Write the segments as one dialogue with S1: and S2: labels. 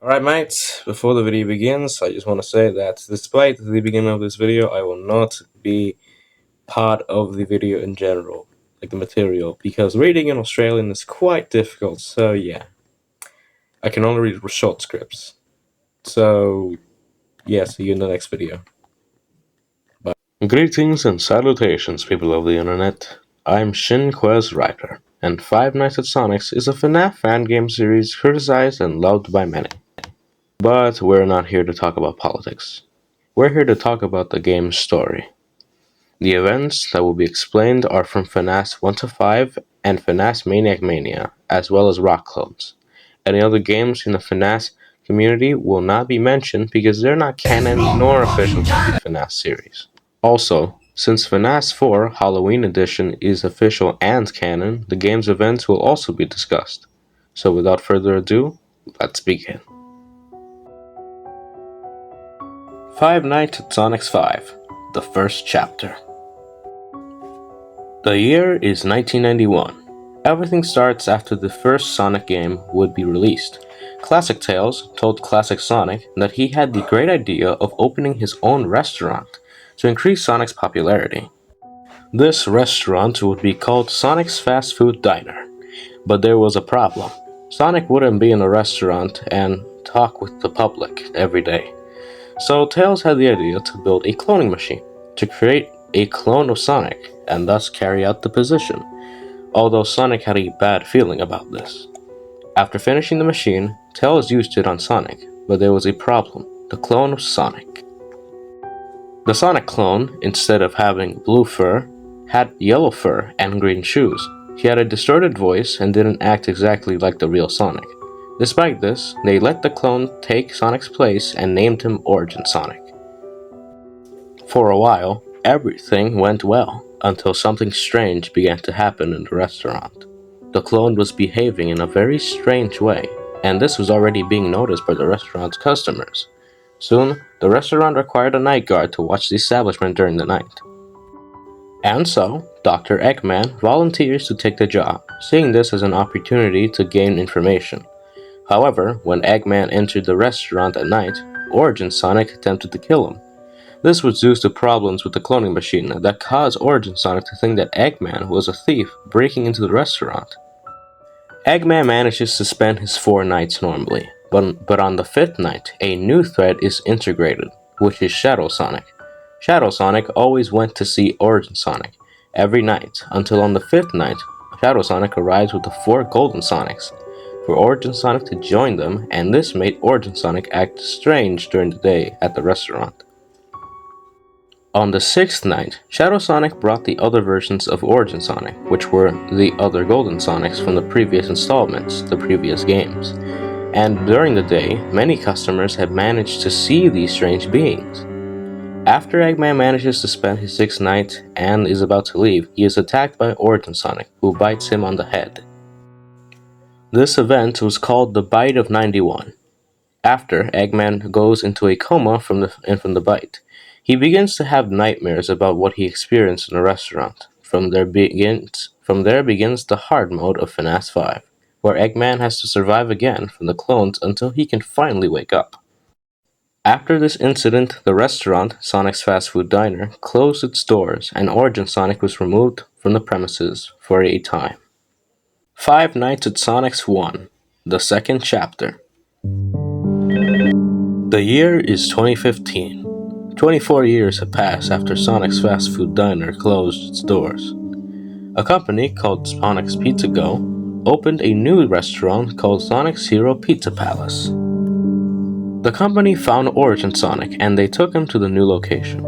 S1: Alright mates, before the video begins, I just want to say that despite the beginning of this video, I will not be part of the video in general, like the material, because reading in Australian is quite difficult, so yeah. I can only read short scripts. So, yeah, see you in the next video. Bye. Greetings and salutations, people of the internet. I'm K.U.E.Z writer, and Five Nights at Sonic's is a FNAF fan game series criticized and loved by many. But we're not here to talk about politics. We're here to talk about the game's story. The events that will be explained are from FNAS 1 to 5 and FNAS Maniac Mania, as well as rock clones. Any other games in the FNAS community will not be mentioned because they're not canon nor official to the FNAS series. Also, since FNAS 4 Halloween Edition is official and canon, the game's events will also be discussed. So without further ado, let's begin. Five Nights at Sonic's 5, the first chapter. The year is 1991. Everything starts after the first Sonic game would be released. Classic Tales told Classic Sonic that he had the great idea of opening his own restaurant to increase Sonic's popularity. This restaurant would be called Sonic's Fast Food Diner. But there was a problem. Sonic wouldn't be in a restaurant and talk with the public every day. So Tails had the idea to build a cloning machine to create a clone of Sonic and thus carry out the position, although Sonic had a bad feeling about this. After finishing the machine, Tails used it on Sonic, but there was a problem: the clone of Sonic. The Sonic clone, instead of having blue fur, had yellow fur and green shoes. He had a distorted voice and didn't act exactly like the real Sonic. Despite this, they let the clone take Sonic's place and named him Origin Sonic. For a while, everything went well, until something strange began to happen in the restaurant. The clone was behaving in a very strange way, and this was already being noticed by the restaurant's customers. Soon, the restaurant required a night guard to watch the establishment during the night. And so, Dr. Eggman volunteers to take the job, seeing this as an opportunity to gain information. However, when Eggman entered the restaurant at night, Origin Sonic attempted to kill him. This was due to problems with the cloning machine that caused Origin Sonic to think that Eggman was a thief breaking into the restaurant. Eggman manages to spend his 4 nights normally, but on the 5th night, a new threat is integrated, which is Shadow Sonic. Shadow Sonic always went to see Origin Sonic every night, until on the 5th night, Shadow Sonic arrives with the 4 Golden Sonics for Origin Sonic to join them, and this made Origin Sonic act strange during the day at the restaurant. On the 6th night, Shadow Sonic brought the other versions of Origin Sonic, which were the other Golden Sonics from the previous installments, the previous games. And during the day, many customers had managed to see these strange beings. After Eggman manages to spend his 6th night and is about to leave, he is attacked by Origin Sonic, who bites him on the head. This event was called the Bite of 91. After Eggman goes into a coma from the bite, he begins to have nightmares about what he experienced in the restaurant. From there begins the hard mode of FNAS 5, where Eggman has to survive again from the clones until he can finally wake up. After this incident, the restaurant, Sonic's Fast Food Diner, closed its doors and Origin Sonic was removed from the premises for a time. Five Nights at Sonic's 1, the second chapter. The year is 2015. 24 years have passed after Sonic's Fast Food Diner closed its doors. A company called Sonic's Pizza Go opened a new restaurant called Sonic's Hero Pizza Palace. The company found Origin Sonic and they took him to the new location.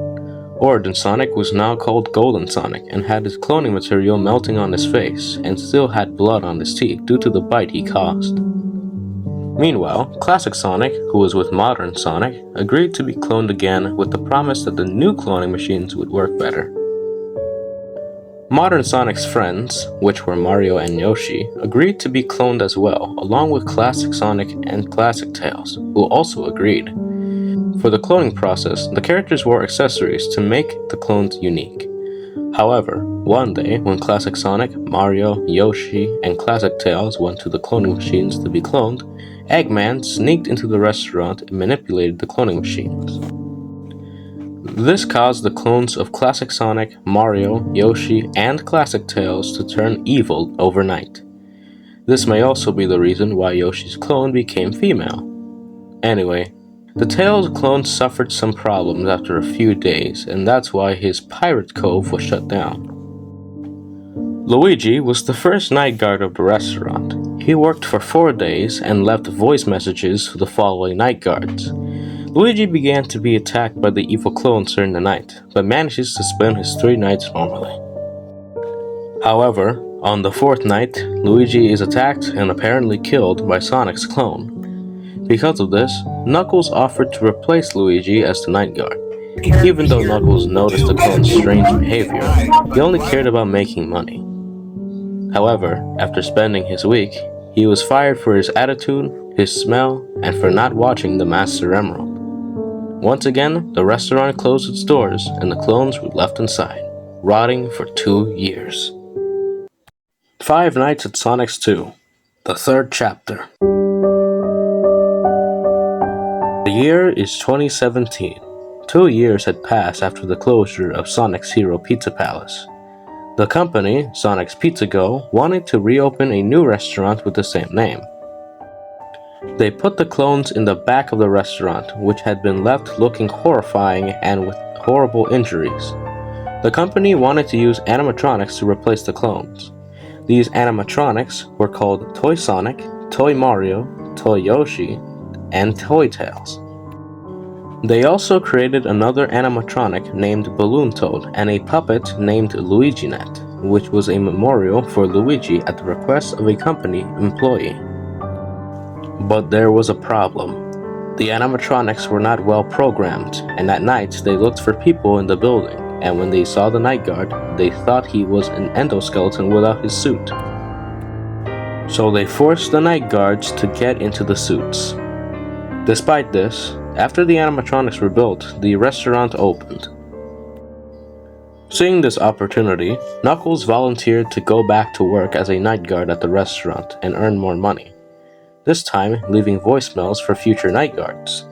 S1: Origin Sonic was now called Golden Sonic and had his cloning material melting on his face and still had blood on his teeth due to the bite he caused. Meanwhile, Classic Sonic, who was with Modern Sonic, agreed to be cloned again with the promise that the new cloning machines would work better. Modern Sonic's friends, which were Mario and Yoshi, agreed to be cloned as well, along with Classic Sonic and Classic Tails, who also agreed. For the cloning process, the characters wore accessories to make the clones unique. However, one day when Classic Sonic, Mario, Yoshi, and Classic Tails went to the cloning machines to be cloned, Eggman sneaked into the restaurant and manipulated the cloning machines. This caused the clones of Classic Sonic, Mario, Yoshi, and Classic Tails to turn evil overnight. This may also be the reason why Yoshi's clone became female. Anyway, the Tails clone suffered some problems after a few days, and that's why his Pirate Cove was shut down. Luigi was the first night guard of the restaurant. He worked for 4 days and left voice messages to the following night guards. Luigi began to be attacked by the evil clones during the night, but manages to spend his 3 nights normally. However, on the 4th night, Luigi is attacked and apparently killed by Sonic's clone. Because of this, Knuckles offered to replace Luigi as the night guard. Even though Knuckles noticed the clone's strange behavior, he only cared about making money. However, after spending his week, he was fired for his attitude, his smell, and for not watching the Master Emerald. Once again, the restaurant closed its doors and the clones were left inside, rotting for 2 years. 5 Nights at Sonic's 2, the 3rd chapter. The year is 2017. 2 years had passed after the closure of Sonic's Hero Pizza Palace. The company, Sonic's Pizza Go, wanted to reopen a new restaurant with the same name. They put the clones in the back of the restaurant, which had been left looking horrifying and with horrible injuries. The company wanted to use animatronics to replace the clones. These animatronics were called Toy Sonic, Toy Mario, Toy Yoshi, and Toy Tails. They also created another animatronic named Balloon Toad and a puppet named LuigiNet, which was a memorial for Luigi at the request of a company employee. But there was a problem. The animatronics were not well programmed, and at night they looked for people in the building, and when they saw the night guard, they thought he was an endoskeleton without his suit. So they forced the night guards to get into the suits. Despite this, after the animatronics were built, the restaurant opened. Seeing this opportunity, Knuckles volunteered to go back to work as a night guard at the restaurant and earn more money, this time leaving voicemails for future night guards.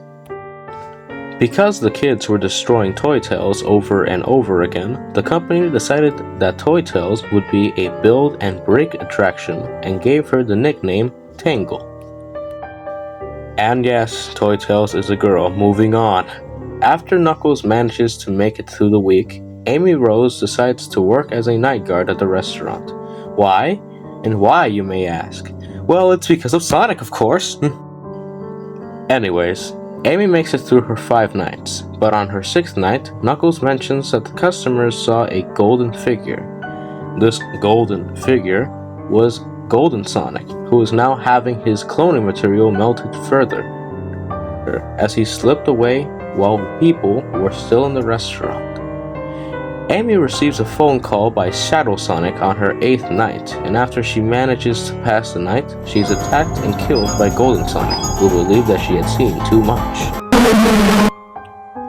S1: Because the kids were destroying Toy Tails over and over again, the company decided that Toy Tails would be a build and break attraction and gave her the nickname Tangle. And yes, Toy Tails is a girl. Moving on. After Knuckles manages to make it through the week, Amy Rose decides to work as a night guard at the restaurant. Why? And why, you may ask? Well, it's because of Sonic, of course. Anyways, Amy makes it through her 5 nights, but on her 6th night, Knuckles mentions that the customers saw a golden figure. This golden figure was Golden Sonic, who is now having his cloning material melted further, as he slipped away while people were still in the restaurant. Amy receives a phone call by Shadow Sonic on her 8th night, and after she manages to pass the night, she is attacked and killed by Golden Sonic, who believed that she had seen too much.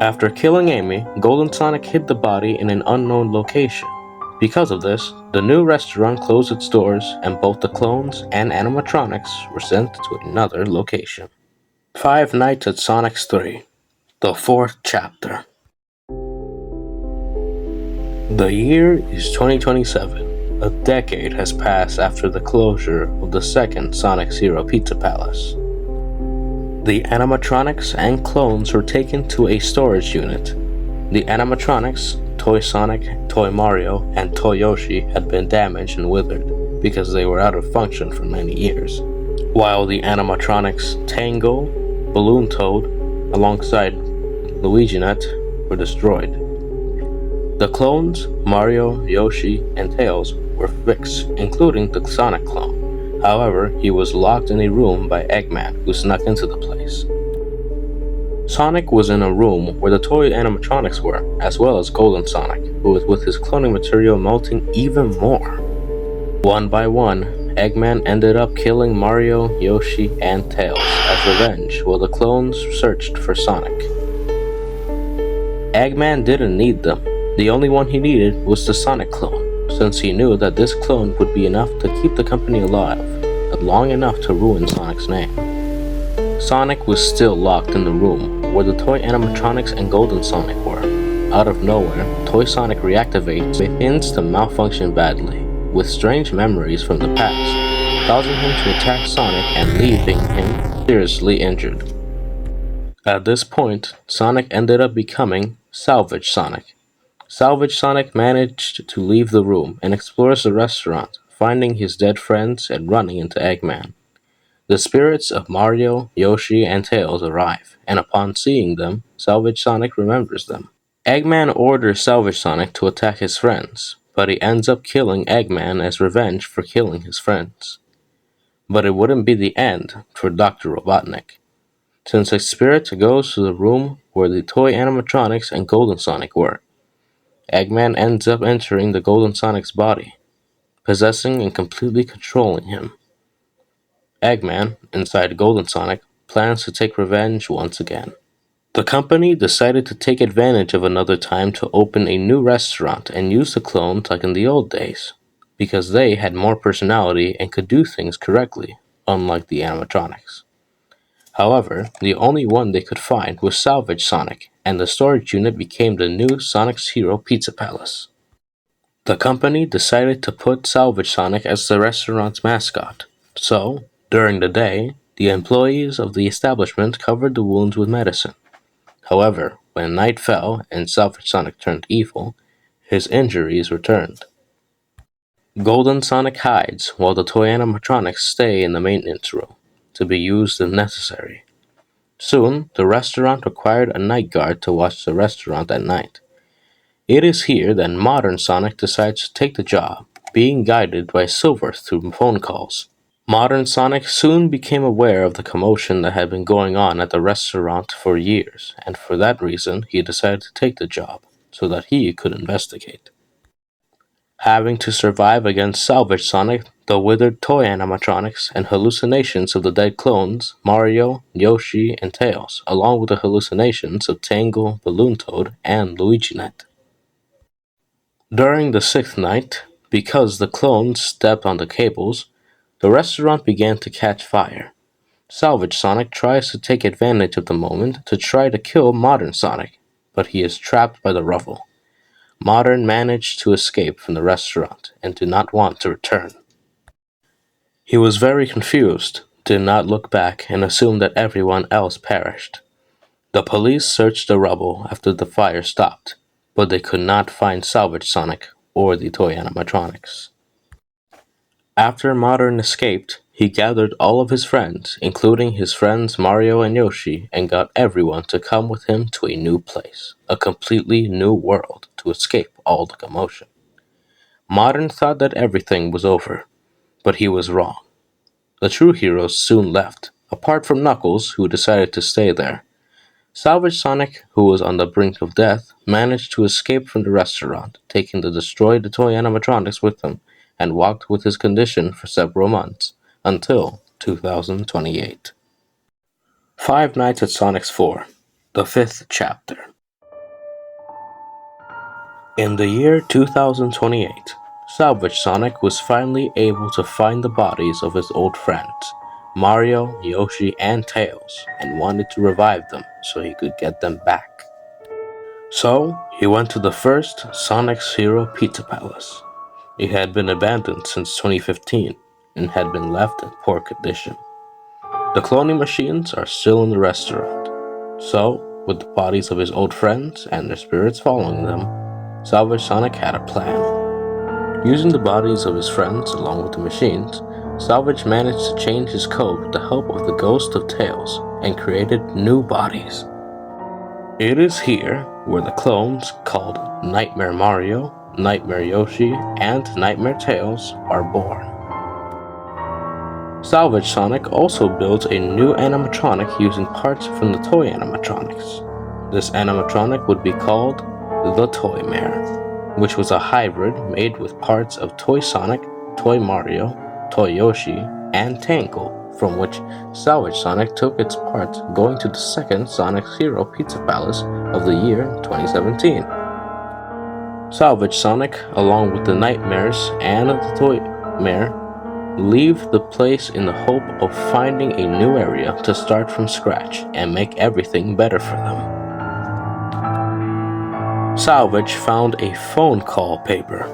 S1: After killing Amy, Golden Sonic hid the body in an unknown location. Because of this, the new restaurant closed its doors, and both the clones and animatronics were sent to another location. 5 Nights at Sonic's 3, the 4th chapter. The year is 2027. A decade has passed after the closure of the second Sonic Zero Pizza Palace. The animatronics and clones were taken to a storage unit. The animatronics, Toy Sonic, Toy Mario, and Toy Yoshi had been damaged and withered because they were out of function for many years, while the animatronics Tangle, Balloon Toad, alongside LuigiNet were destroyed. The clones, Mario, Yoshi, and Tails were fixed, including the Sonic clone. However, he was locked in a room by Eggman, who snuck into the place. Sonic was in a room where the toy animatronics were, as well as Golden Sonic, who was with his cloning material melting even more. One by one, Eggman ended up killing Mario, Yoshi, and Tails as revenge while the clones searched for Sonic. Eggman didn't need them. The only one he needed was the Sonic clone, since he knew that this clone would be enough to keep the company alive, but long enough to ruin Sonic's name. Sonic was still locked in the room where the toy animatronics and Golden Sonic were. Out of nowhere, Toy Sonic reactivates and begins to malfunction badly, with strange memories from the past, causing him to attack Sonic and leaving him seriously injured. At this point, Sonic ended up becoming Salvage Sonic. Salvage Sonic managed to leave the room and explores the restaurant, finding his dead friends and running into Eggman. The spirits of Mario, Yoshi, and Tails arrive, and upon seeing them, Salvage Sonic remembers them. Eggman orders Salvage Sonic to attack his friends, but he ends up killing Eggman as revenge for killing his friends. But it wouldn't be the end for Dr. Robotnik, since his spirit goes to the room where the toy animatronics and Golden Sonic were. Eggman ends up entering the Golden Sonic's body, possessing and completely controlling him. Eggman, inside Golden Sonic, plans to take revenge once again. The company decided to take advantage of another time to open a new restaurant and use the clones like in the old days, because they had more personality and could do things correctly, unlike the animatronics. However, the only one they could find was Salvage Sonic, and the storage unit became the new Sonic's Hero Pizza Palace. The company decided to put Salvage Sonic as the restaurant's mascot, so, during the day, the employees of the establishment covered the wounds with medicine. However, when night fell and Salvage Sonic turned evil, his injuries returned. Golden Sonic hides while the toy animatronics stay in the maintenance room, to be used if necessary. Soon, the restaurant required a night guard to watch the restaurant at night. It is here that modern Sonic decides to take the job, being guided by Silver through phone calls. Modern Sonic soon became aware of the commotion that had been going on at the restaurant for years, and for that reason he decided to take the job, so that he could investigate. Having to survive against Salvage Sonic, the withered toy animatronics, and hallucinations of the dead clones, Mario, Yoshi, and Tails, along with the hallucinations of Tangle, Balloon Toad, and LuigiNet. During the sixth night, because the clones stepped on the cables, the restaurant began to catch fire. Salvage Sonic tries to take advantage of the moment to try to kill Modern Sonic, but he is trapped by the rubble. Modern managed to escape from the restaurant and did not want to return. He was very confused, did not look back, and assumed that everyone else perished. The police searched the rubble after the fire stopped, but they could not find Salvage Sonic or the toy animatronics. After Modern escaped, he gathered all of his friends, including his friends Mario and Yoshi, and got everyone to come with him to a new place, a completely new world, to escape all the commotion. Modern thought that everything was over, but he was wrong. The true heroes soon left, apart from Knuckles, who decided to stay there. Salvage Sonic, who was on the brink of death, managed to escape from the restaurant, taking the destroyed toy animatronics with him, and walked with his condition for several months, until 2028. Five Nights at Sonic's 4, the fifth chapter. In the year 2028, Salvage Sonic was finally able to find the bodies of his old friends, Mario, Yoshi, and Tails, and wanted to revive them so he could get them back. So, he went to the first Sonic's Hero Pizza Palace. It had been abandoned since 2015 and had been left in poor condition. The cloning machines are still in the restaurant. So, with the bodies of his old friends and their spirits following them, Salvage Sonic had a plan. Using the bodies of his friends along with the machines, Salvage managed to change his code with the help of the ghost of Tails and created new bodies. It is here where the clones called Nightmare Mario, Nightmare Yoshi, and Nightmare Tails are born. Salvage Sonic also builds a new animatronic using parts from the toy animatronics. This animatronic would be called the Toy Mare, which was a hybrid made with parts of Toy Sonic, Toy Mario, Toy Yoshi, and Tangle, from which Salvage Sonic took its part going to the second Sonic's Hero Pizza Palace of the year 2017. Salvage Sonic, along with the Nightmares and the Toy Mare, leave the place in the hope of finding a new area to start from scratch and make everything better for them. Salvage found a phone call paper.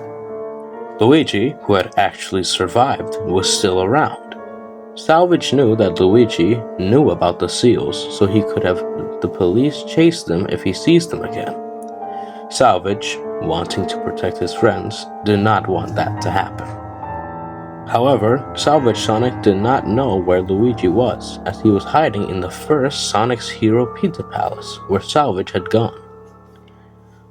S1: Luigi, who had actually survived, was still around. Salvage knew that Luigi knew about the seals, so he could have the police chase them if he sees them again. Salvage, wanting to protect his friends, did not want that to happen. However, Salvage Sonic did not know where Luigi was, as he was hiding in the first Sonic's Hero Pizza Palace, where Salvage had gone.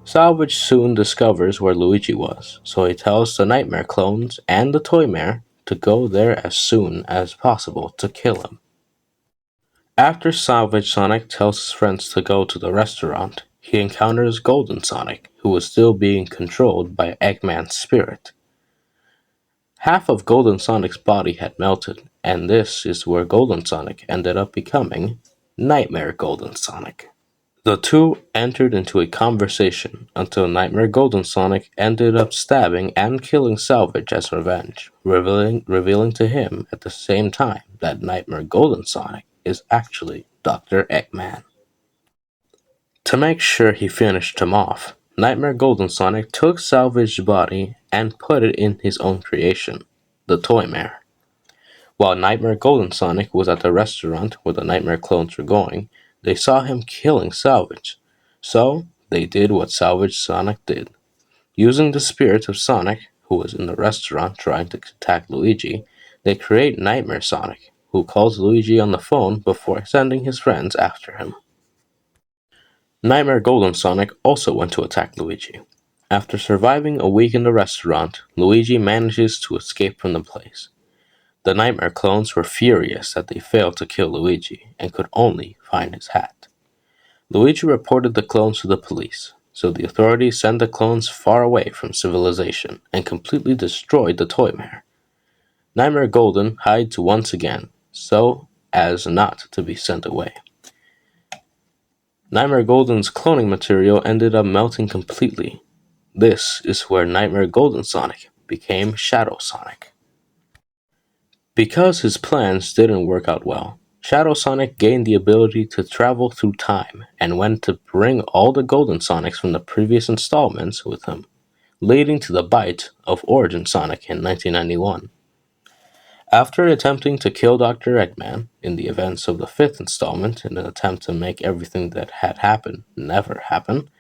S1: Salvage soon discovers where Luigi was, so he tells the Nightmare clones and the Toy Mare to go there as soon as possible to kill him. After Salvage Sonic tells his friends to go to the restaurant, he encounters Golden Sonic, who was still being controlled by Eggman's spirit. Half of Golden Sonic's body had melted, and this is where Golden Sonic ended up becoming Nightmare Golden Sonic. The two entered into a conversation until Nightmare Golden Sonic ended up stabbing and killing Salvage as revenge, revealing to him at the same time that Nightmare Golden Sonic is actually Dr. Eggman. To make sure he finished him off, Nightmare Golden Sonic took Salvage's body and put it in his own creation, the Toy Mare. While Nightmare Golden Sonic was at the restaurant where the Nightmare clones were going, they saw him killing Salvage, so they did what Salvage Sonic did. Using the spirit of Sonic, who was in the restaurant trying to attack Luigi, they create Nightmare Sonic, who calls Luigi on the phone before sending his friends after him. Nightmare Golden Sonic also went to attack Luigi. After surviving a week in the restaurant, Luigi manages to escape from the place. The Nightmare clones were furious that they failed to kill Luigi and could only find his hat. Luigi reported the clones to the police, so the authorities sent the clones far away from civilization and completely destroyed the Toy Mare. Nightmare Golden hides once again, so as not to be sent away. Nightmare Golden's cloning material ended up melting completely. This is where Nightmare Golden Sonic became Shadow Sonic. Because his plans didn't work out well, Shadow Sonic gained the ability to travel through time and went to bring all the Golden Sonics from the previous installments with him, leading to the bite of Origin Sonic in 1991. After attempting to kill Dr. Eggman in the events of the fifth installment in an attempt to make everything that had happened never happen,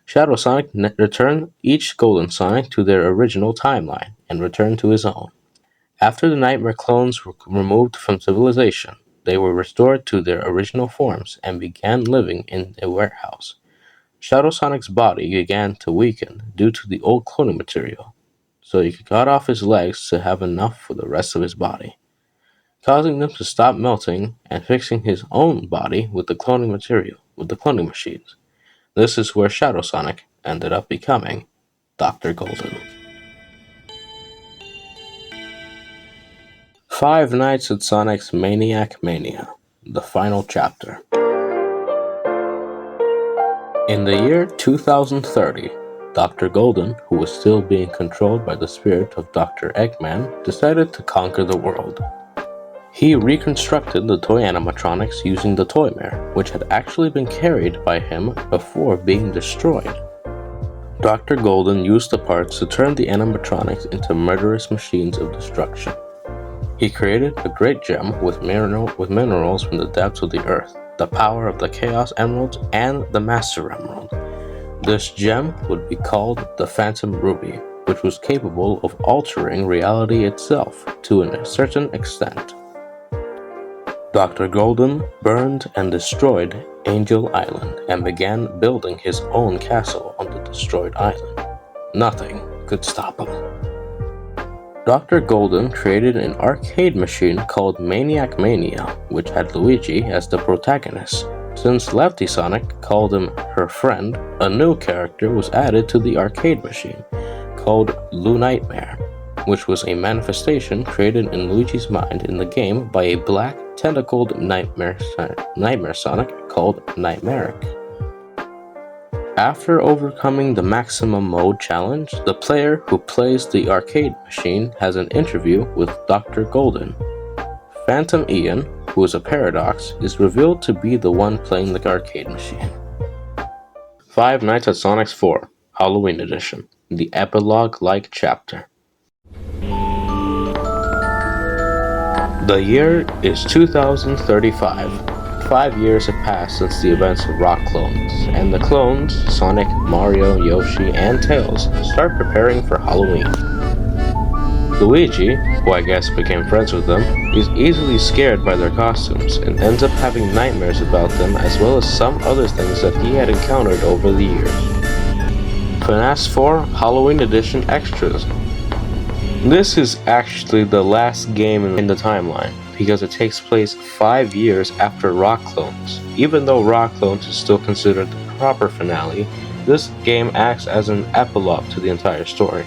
S1: Shadow Sonic returned each Golden Sonic to their original timeline and returned to his own. After the Nightmare clones were removed from civilization, they were restored to their original forms and began living in a warehouse. Shadow Sonic's body began to weaken due to the old cloning material, so he cut off his legs to have enough for the rest of his body, causing them to stop melting and fixing his own body with the cloning material, with the cloning machines. This is where Shadow Sonic ended up becoming Dr. Golden. Five Nights at Sonic's Maniac Mania, the final chapter. In the year 2030, Dr. Golden, who was still being controlled by the spirit of Dr. Eggman, decided to conquer the world. He reconstructed the toy animatronics using the Toy Mare, which had actually been carried by him before being destroyed. Dr. Golden used the parts to turn the animatronics into murderous machines of destruction. He created a great gem with minerals from the depths of the earth, the power of the Chaos Emeralds, and the Master Emerald. This gem would be called the Phantom Ruby, which was capable of altering reality itself to a certain extent. Dr. Golden burned and destroyed Angel Island and began building his own castle on the destroyed island. Nothing could stop him. Dr. Golden created an arcade machine called Maniac Mania, which had Luigi as the protagonist. Since Lefty Sonic called him her friend, a new character was added to the arcade machine, called Lou Nightmare, which was a manifestation created in Luigi's mind in the game by a black, tentacled Nightmare Sonic called Nightmaric. After overcoming the maximum mode challenge, the player who plays the arcade machine has an interview with Dr. Golden. Phantom Ian, who is a paradox, is revealed to be the one playing the arcade machine. Five Nights at Sonic's 4, Halloween Edition, the epilogue-like chapter. The year is 2035. 5 years have passed since the events of Rock Clones, and the clones, Sonic, Mario, Yoshi, and Tails, start preparing for Halloween. Luigi, who I guess became friends with them, is easily scared by their costumes and ends up having nightmares about them as well as some other things that he had encountered over the years. FNAS 4 Halloween Edition Extras. This is actually the last game in the timeline, because it takes place 5 years after Rock Clones. Even though Rock Clones is still considered the proper finale, this game acts as an epilogue to the entire story.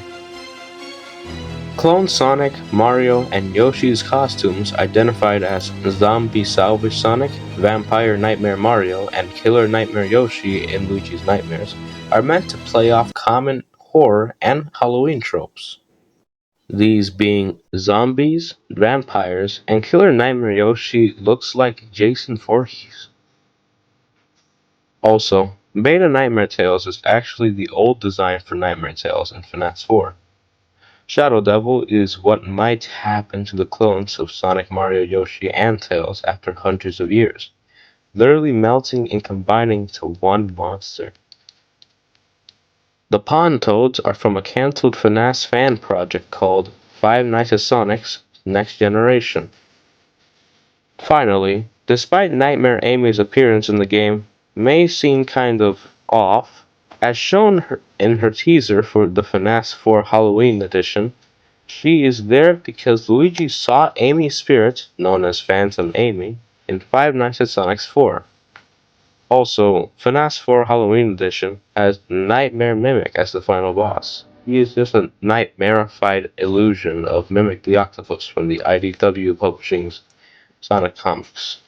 S1: Clone Sonic, Mario, and Yoshi's costumes, identified as Zombie Salvage Sonic, Vampire Nightmare Mario, and Killer Nightmare Yoshi in Luigi's Nightmares, are meant to play off common horror and Halloween tropes. These being zombies, vampires, and Killer Nightmare Yoshi looks like Jason Voorhees. Also, Beta Nightmare Tales is actually the old design for Nightmare Tales in FNAS 4. Shadow Devil is what might happen to the clones of Sonic, Mario, Yoshi, and Tails after hundreds of years, literally melting and combining to one monster. The Pond Toads are from a cancelled FNAS fan project called Five Nights at Sonic's Next Generation. Finally, despite Nightmare Amy's appearance in the game may seem kind of off, as shown in her teaser for the FNAS 4 Halloween edition, she is there because Luigi saw Amy's spirit, known as Phantom Amy, in Five Nights at Sonic's 4. Also, FNAS 4 Halloween Edition has Nightmare Mimic as the final boss. He is just a nightmarified illusion of Mimic the Octopus from the IDW Publishing's Sonic Comics.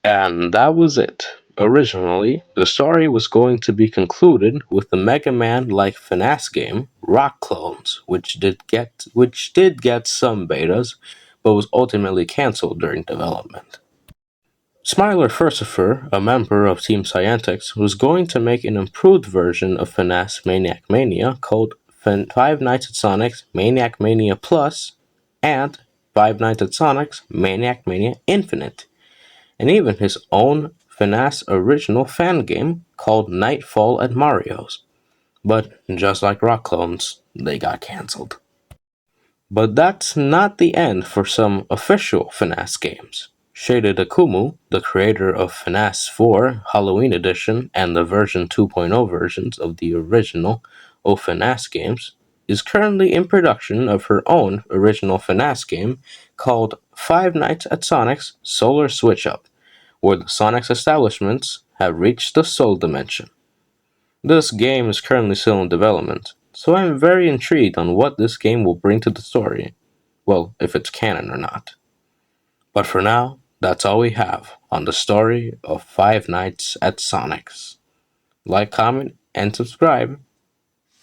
S1: And that was it. Originally, the story was going to be concluded with the Mega Man-like FNAS game, Rock Clones, which did get some betas, but was ultimately cancelled during development. Smiler Furcifer, a member of Team Scientix, was going to make an improved version of FNAS Maniac Mania called Five Nights at Sonic's Maniac Mania Plus and Five Nights at Sonic's Maniac Mania Infinite, and even his own FNAS original fan game called Nightfall at Mario's. But just like Rock Clones, they got cancelled. But that's not the end for some official FNAS games. Shaded Akumu, the creator of FNAS 4 Halloween Edition and the version 2.0 versions of the original FNAS games, is currently in production of her own original FNAS game called Five Nights at Sonic's Solar Switch Up, where the Sonic's establishments have reached the Soul Dimension. This game is currently still in development, so I'm very intrigued on what this game will bring to the story. Well, if it's canon or not. But for now, that's all we have on the story of Five Nights at Sonic's. Like, comment, and subscribe.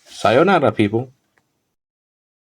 S1: Sayonara, people.